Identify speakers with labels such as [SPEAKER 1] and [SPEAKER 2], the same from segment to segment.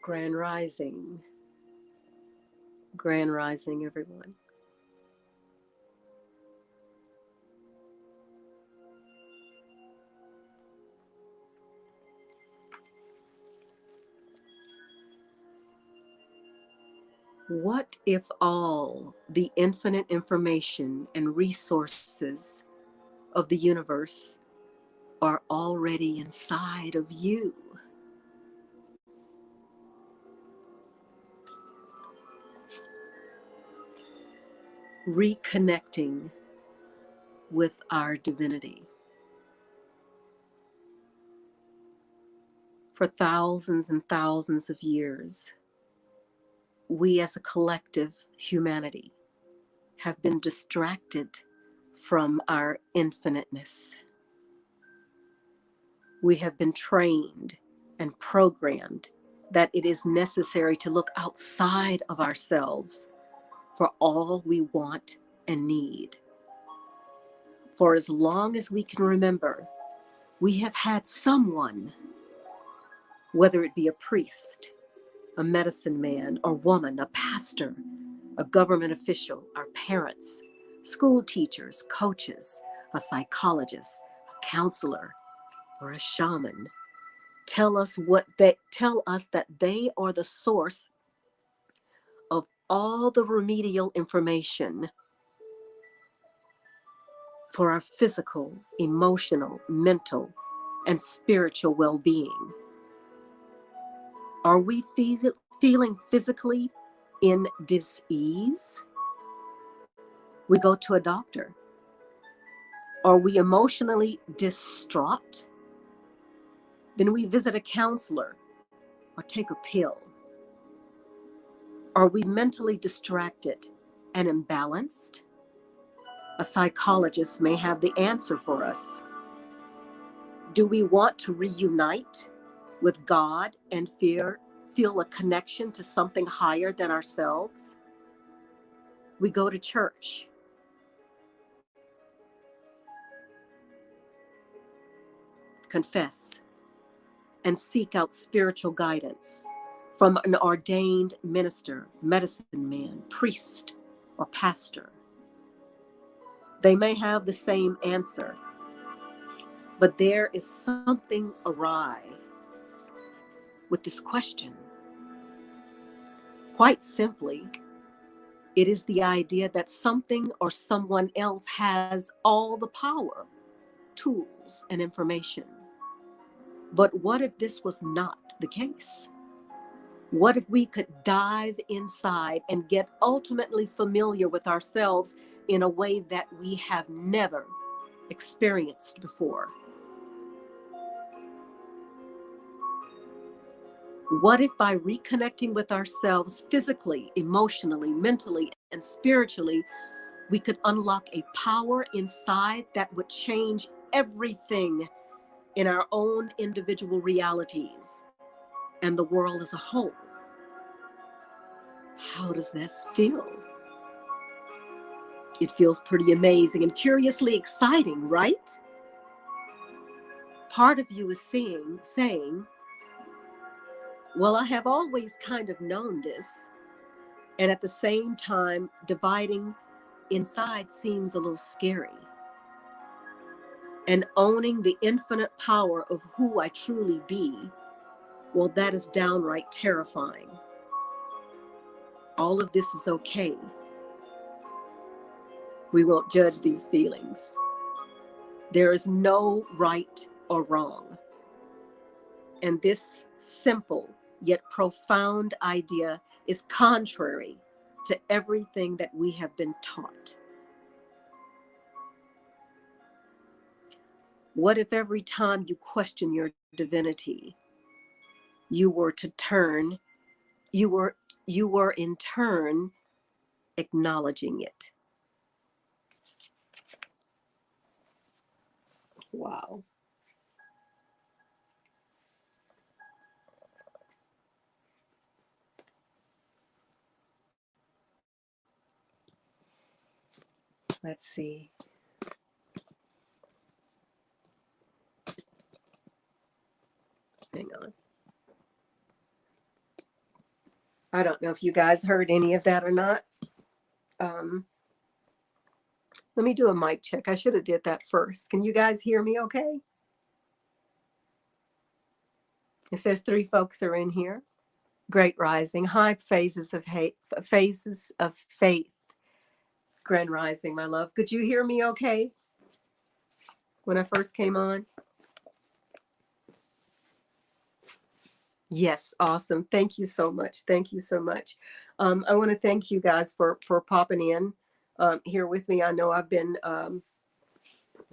[SPEAKER 1] Grand Rising, everyone. What if all the infinite information and resources of the universe are already inside of you? Reconnecting with our divinity. For thousands and thousands of years, we as a collective humanity have been distracted from our infiniteness. We have been trained and programmed that it is necessary to look outside of ourselves for all we want and need. For as long as we can remember, we have had someone, whether it be a priest, a medicine man or woman, a pastor, a government official, our parents, school teachers, coaches, a psychologist, a counselor, or a shaman, tell us that they are the source of all the remedial information for our physical, emotional, mental, and spiritual well-being. Are we feeling physically in dis-ease? We go to a doctor. Are we emotionally distraught? Then we visit a counselor or take a pill. Are we mentally distracted and imbalanced? A psychologist may have the answer for us. Do we want to reunite with God and feel a connection to something higher than ourselves? We go to church. Confess and seek out spiritual guidance from an ordained minister, medicine man, priest, or pastor. They may have the same answer, but there is something awry with this question. Quite simply, it is the idea that something or someone else has all the power, tools, and information. But what if this was not the case? What if we could dive inside and get ultimately familiar with ourselves in a way that we have never experienced before? What if by reconnecting with ourselves physically, emotionally, mentally, and spiritually, we could unlock a power inside that would change everything in our own individual realities and the world as a whole? How does this feel? It feels pretty amazing and curiously exciting, right? Part of you is saying, well, I have always kind of known this. And at the same time, dividing inside seems a little scary. And owning the infinite power of who I truly be, well, that is downright terrifying. All of this is okay. We won't judge these feelings. There is no right or wrong. And this simple yet profound idea is contrary to everything that we have been taught. What if every time you question your divinity, you were in turn acknowledging it? Wow. Let's see. Hang on. I don't know if you guys heard any of that or not. Um, let me do a mic check. I should have did that first. Can you guys hear me okay? It says 3 folks are in here. Great rising. High phases of hate, phases of faith. Grand rising, my love. Could you hear me okay when I first came on? Yes, awesome. Thank you so much. Thank you so much. I want to thank you guys for popping in here with me. I know I've been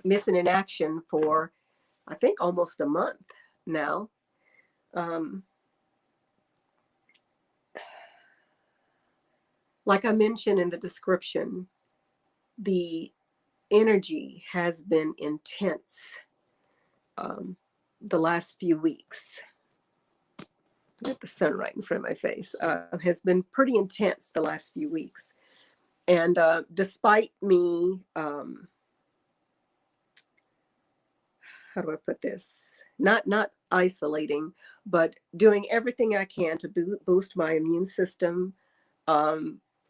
[SPEAKER 1] missing in action for, I think, almost a month now. Like I mentioned in the description, the energy has been intense the last few weeks. Got the sun right in front of my face. Has been pretty intense the last few weeks. And despite me, how do I put this? Not isolating, but doing everything I can to boost my immune system,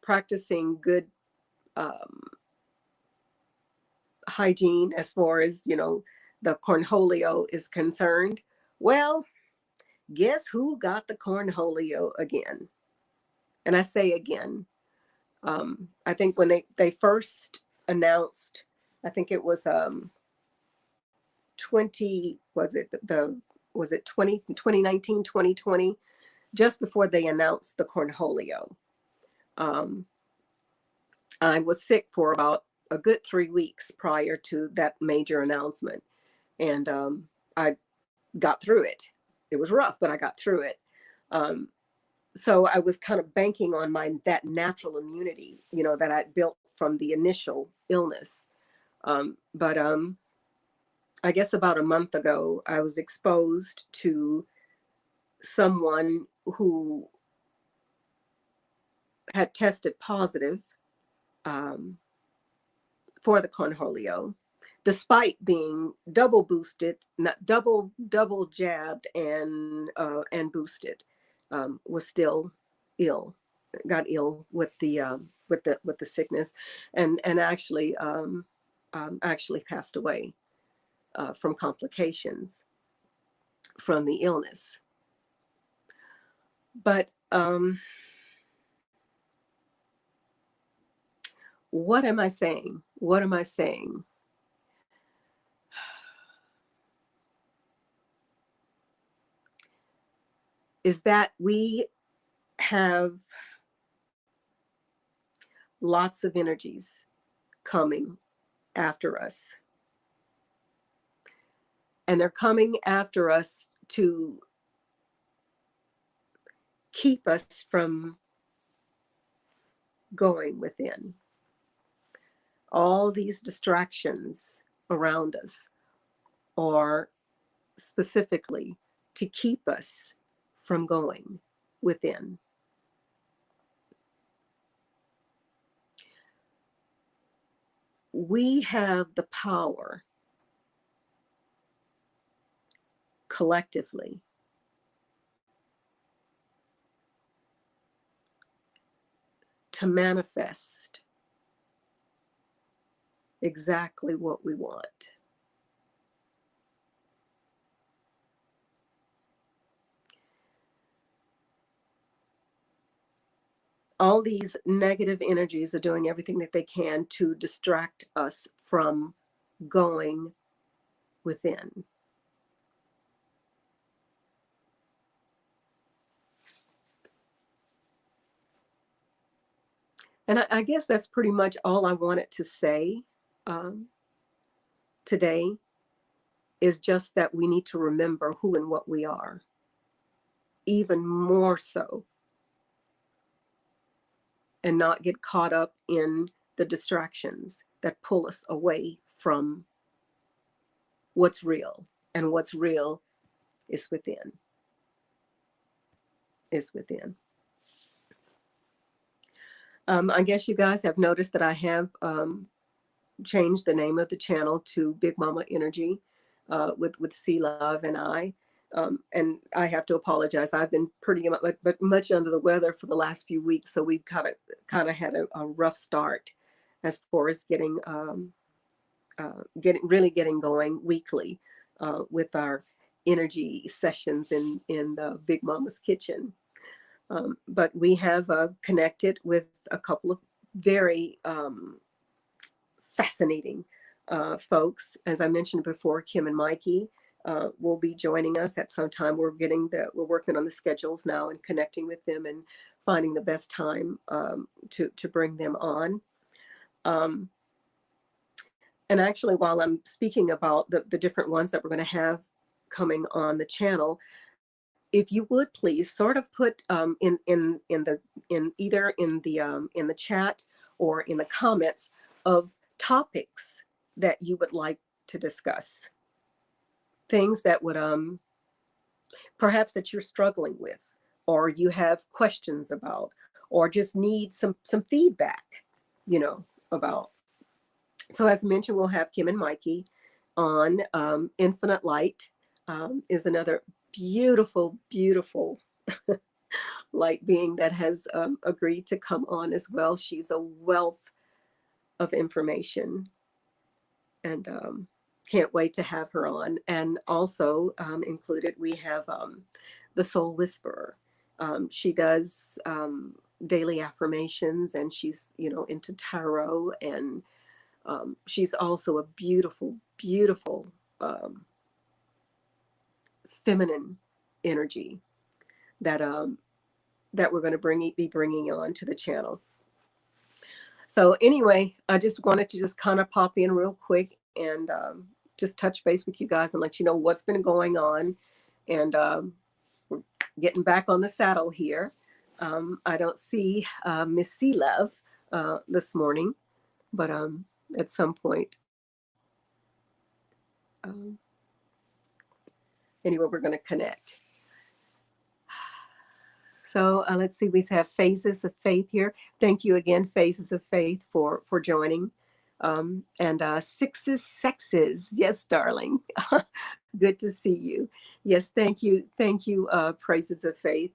[SPEAKER 1] practicing good hygiene as far as, the cornholio is concerned. Well, guess who got the cornholio again? And I say again, I think when they first announced, I think it was 20, was it 2019, 2020, just before they announced the cornholio. I was sick for about a good 3 weeks prior to that major announcement. And I got through it. It was rough, but I got through it. So I was kind of banking on that natural immunity, that I built from the initial illness. But I guess about a month ago, I was exposed to someone who had tested positive for the cornholio, despite being double boosted, not double jabbed and boosted, was still ill, got ill with the sickness, and actually passed away from complications from the illness. But what am I saying? What am I saying? Is that we have lots of energies coming after us. And they're coming after us to keep us from going within. All these distractions around us are specifically to keep us from going within. We have the power collectively to manifest exactly what we want. All these negative energies are doing everything that they can to distract us from going within. And I guess that's pretty much all I wanted to say today, is just that we need to remember who and what we are, even more so, and not get caught up in the distractions that pull us away from what's real. And what's real is within. Is within. I guess you guys have noticed that I have changed the name of the channel to Big Mama Energy with C Love and I. And I have to apologize. I've been pretty much under the weather for the last few weeks, so we've kind of had a rough start as far as getting going weekly with our energy sessions in the Big Mama's kitchen. But we have connected with a couple of very fascinating folks. As I mentioned before, Kim and Mikey will be joining us at some time. We're working on the schedules now and connecting with them and finding the best time to bring them on. And actually, while I'm speaking about the different ones that we're going to have coming on the channel, if you would please sort of put in either in the chat or in the comments of topics that you would like to discuss, things that would perhaps that you're struggling with, or you have questions about, or just need some feedback, about. So as mentioned, we'll have Kim and Mikey on. Infinite Light is another beautiful, beautiful light being that has agreed to come on as well. She's a wealth of information, and can't wait to have her on. And also included, we have the Soul Whisperer. She does daily affirmations, and she's into tarot, and she's also a beautiful, beautiful feminine energy that we're going to be bringing on to the channel. So anyway, I just wanted to just kind of pop in real quick and just touch base with you guys and let you know what's been going on. And we're getting back on the saddle here. I don't see Miss Sea Love this morning, but at some point, anyway, we're going to connect. So let's see, we have Phases of Faith here. Thank you again, Phases of Faith, for joining. And Sixes Sexes. Yes, darling. Good to see you. Yes, thank you. Thank you, Praises of Faith.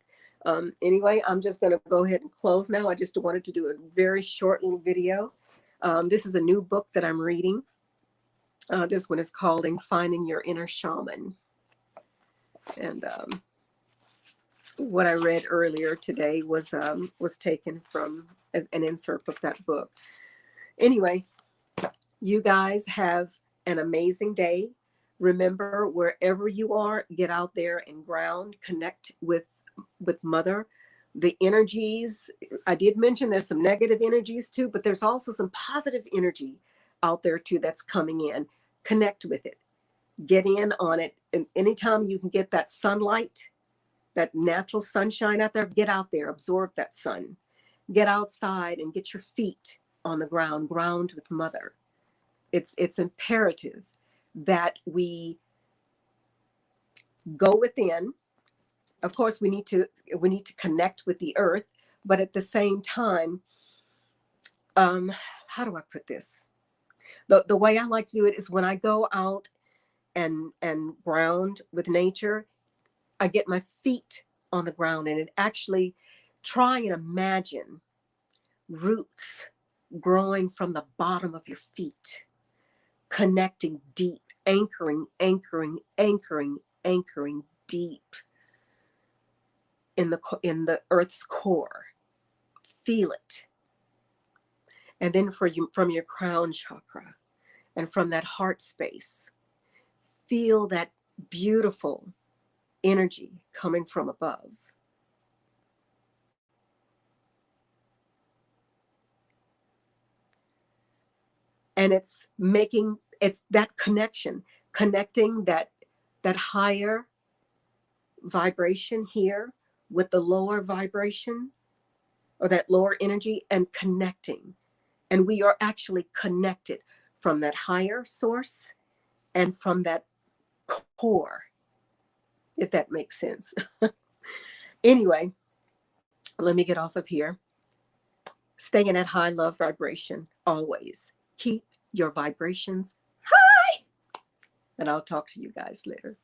[SPEAKER 1] Anyway, I'm just going to go ahead and close now. I just wanted to do a very short little video. This is a new book that I'm reading. This one is called Finding Your Inner Shaman. And what I read earlier today was taken from an insert of that book. Anyway, you guys have an amazing day. Remember, wherever you are, get out there and ground, connect with Mother. The energies, I did mention there's some negative energies too, but there's also some positive energy out there too that's coming in. Connect with it. Get in on it. And anytime you can get that sunlight, that natural sunshine out there, get out there, absorb that sun. Get outside and get your feet on the ground with Mother. It's imperative that we go within. Of course, we need to connect with the earth, but at the same time, how do I put this? The way I like to do it is when I go out and ground with nature, I get my feet on the ground, and it actually try and imagine roots growing from the bottom of your feet, connecting deep, anchoring deep in the earth's core. Feel it. And then from your crown chakra and from that heart space, feel that beautiful energy coming from above. And it's that connecting that higher vibration here with the lower vibration, or that lower energy, and connecting. And we are actually connected from that higher source and from that core, if that makes sense. Anyway, let me get off of here. Stay in that high love vibration always. Keep your vibrations high. And I'll talk to you guys later.